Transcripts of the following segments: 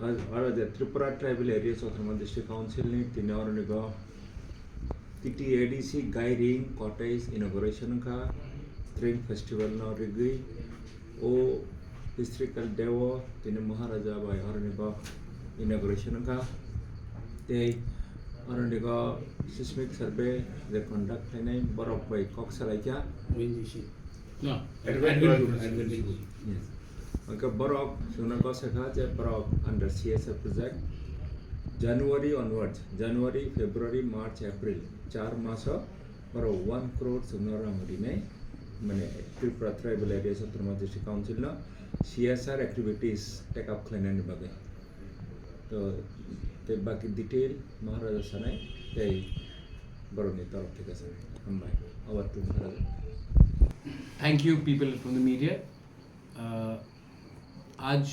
Tripura Tribal Areas Autonomous District Council ni tinawaniga TTADC Gairing Cottage Inauguration ka Train Festival na rigi o historical devo tini Maharaja by Araniga inauguration ka te Araniga seismic survey the conduct ni Borok by Coxalaja No, yes. Maka Borok Sunago Sakaja Borok under CSF project January onwards, January, February, March, April, 4 मासा बरो 1 crore सुनरा मुरीने मने Tripura Tribal Areas Autonomous District Council ना CSR activities take up करने ने बगे तो ते बाकी डिटेल महाराजा सने ते बरो ने तरफ थे कैसे हम भाई over to Maharaja. Thank you people from the media. आज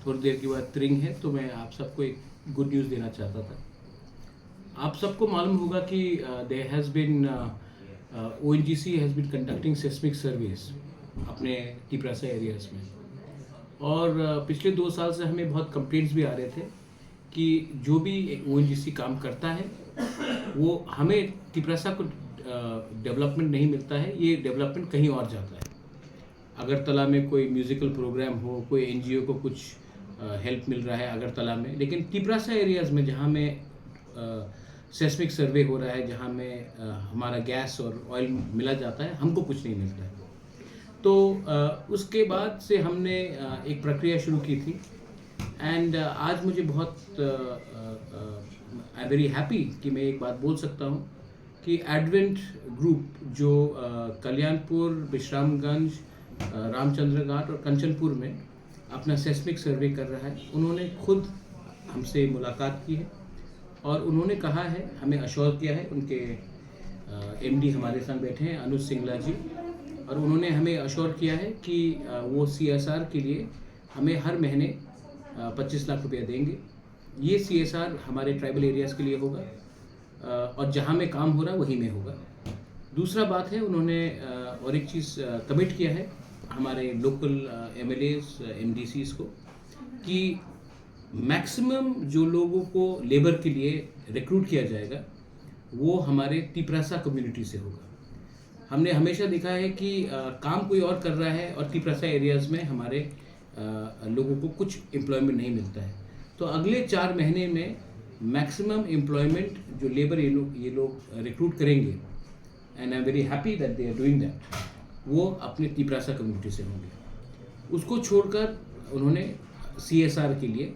थोड़ी देर के बाद त्रिंग है तो मैं आप सबको एक गुड न्यूज़ देना चाहता था. आप सबको मालूम होगा कि there has been ONGC has been conducting seismic surveys अपने टिपरासा एरियाज़ में और पिछले 2 साल से हमें बहुत कंप्लेंट्स भी आ रहे थे कि जो भी ONGC काम करता है वो हमें टिपरासा को डेवलपमेंट नहीं मिलता है, ये डेवलपमेंट कहीं और जाता है. अगरतला में कोई म्यूज़िकल प्रोग्राम हो, कोई NGO को कुछ हेल्प मिल रहा है अगरतला में, लेकिन टिपरासा एरियाज़ में जहाँ में सेस्मिक सर्वे हो रहा है, जहाँ में हमारा गैस और ऑयल मिला जाता है, हमको कुछ नहीं मिलता है. तो उसके बाद से हमने एक प्रक्रिया शुरू की थी एंड आज मुझे बहुत आई वेरी हैप्पी कि मैं एक बात बोल सकता हूँ कि एडवेंट ग्रुप जो कल्याणपुर, विश्रामगंज, रामचंद्र घाट और कंचनपुर में अपना सेस्मिक सर्वे कर रहा है, उन्होंने खुद हमसे मुलाकात की है और उन्होंने कहा है, हमें अश्योर किया है, उनके MD हमारे संग बैठे हैं अनुज सिंगला जी, और उन्होंने हमें अश्योर किया है कि वो CSR के लिए हमें हर महीने 25 लाख रुपया देंगे. ये CSR हमारे ट्राइबल एरियाज़ के लिए होगा और जहाँ में काम हो रहा है वहीं में होगा. दूसरा बात है, उन्होंने और एक चीज़ कमिट किया है हमारे लोकल MLAs, MDCs को कि मैक्सिमम जो लोगों को लेबर के लिए रिक्रूट किया जाएगा वो हमारे टिपरासा कम्युनिटी से होगा. हमने हमेशा देखा है कि काम कोई और कर रहा है और टिपरासा एरियाज़ में हमारे लोगों को कुछ एम्प्लॉयमेंट नहीं मिलता है. तो अगले 4 महीने में मैक्सिमम एम्प्लॉयमेंट जो लेबर ये लोग रिक्रूट करेंगे and I am very happy that they are doing that, वो अपने टिपरासा कम्युनिटी से होंगे. उसको छोड़कर उन्होंने CSR के लिए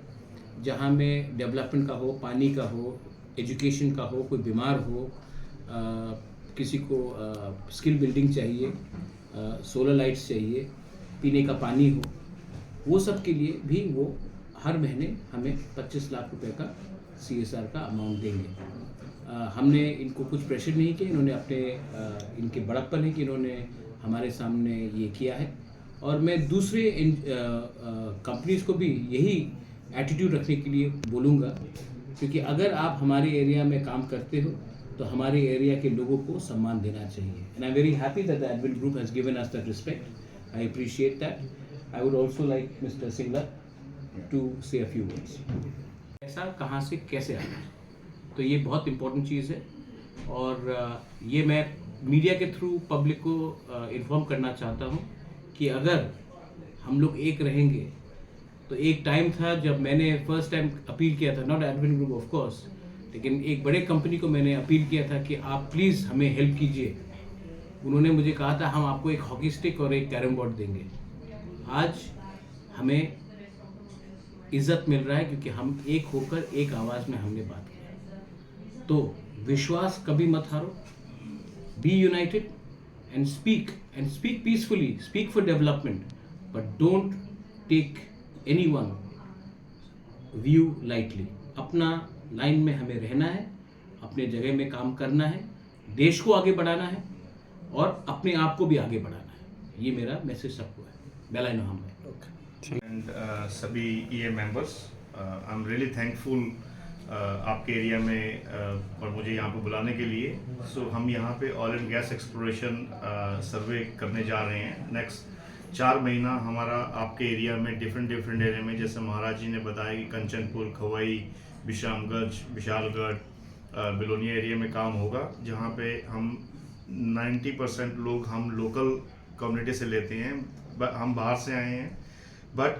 जहाँ में डेवलपमेंट का हो, पानी का हो, एजुकेशन का हो, कोई बीमार हो, किसी को स्किल बिल्डिंग चाहिए, सोलर लाइट्स चाहिए, पीने का पानी हो, वो सब के लिए भी वो हर महीने हमें 25 लाख रुपए का CSR का अमाउंट देंगे. हमने इनको कुछ प्रेशर नहीं किया, इन्होंने अपने इनके बड़प्पन है कि इन्होंने हमारे सामने ये किया है और मैं दूसरे कंपनीज़ को भी यही एटीट्यूड रखने के लिए बोलूँगा, क्योंकि अगर आप हमारे एरिया में काम करते हो तो हमारे एरिया के लोगों को सम्मान देना चाहिए. And I am very happy that the Advent group has given us that respect. I appreciate that. I would also like Mr Singla to say a few words. पैसा कहाँ से कैसे आना है, तो ये बहुत इम्पोर्टेंट चीज़ है और ये मैं मीडिया के थ्रू पब्लिक को इन्फॉर्म करना चाहता हूँ कि अगर हम लोग एक रहेंगे तो एक टाइम था जब मैंने फर्स्ट टाइम अपील किया था, not advent group of course, लेकिन एक बड़े कंपनी को मैंने अपील किया था कि आप प्लीज़ हमें हेल्प कीजिए. उन्होंने मुझे कहा था हम आपको एक हॉकी स्टिक और एक कैरम बोर्ड देंगे. आज हमें इज्जत मिल रहा है क्योंकि हम एक होकर एक आवाज़ में हमने बात की. तो विश्वास कभी मत हारो. Be united and speak peacefully, speak for development, but don't take anyone view lightly. अपना लाइन में हमें रहना है, अपने जगह में काम करना है, देश को आगे बढ़ाना है और अपने आप को भी आगे बढ़ाना है. ये मेरा मैसेज सबको है. बेलाइन हम है. एंड सभी EA members, I am really thankful आपके एरिया में और मुझे यहाँ पे बुलाने के लिए. सो हम यहाँ पे ऑयल एंड गैस एक्सप्लोरेशन सर्वे करने जा रहे हैं नेक्स्ट 4 महीना हमारा आपके एरिया में डिफरेंट एरिया में, जैसे महाराज जी ने बताया कि कंचनपुर, खवई, विश्रामगंज, विशालगढ़, बिलोनिया एरिया में काम होगा, जहाँ पे हम 90% लोग हम लोकल कम्युनिटी से लेते हैं, हम बाहर से आए हैं, बट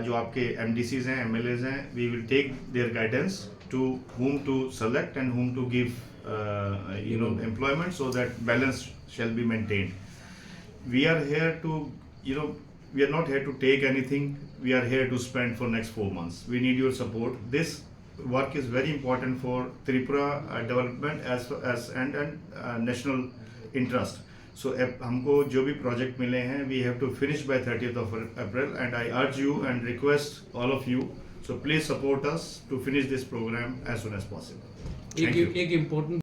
जो आपके MDCs हैं, MLAs हैं, we will take their guidance to whom to select and whom to give employment, so that balance shall be maintained. We are here to, we are not here to take anything, we are here to spend for next 4 months. We need your support. This work is very important for Tripura development as and national interest. So हमको जो भी project मिले हैं, we have to finish by 30th of April, and I urge you and request all of you, so please support us to finish this program as soon as possible. Thank you. एक important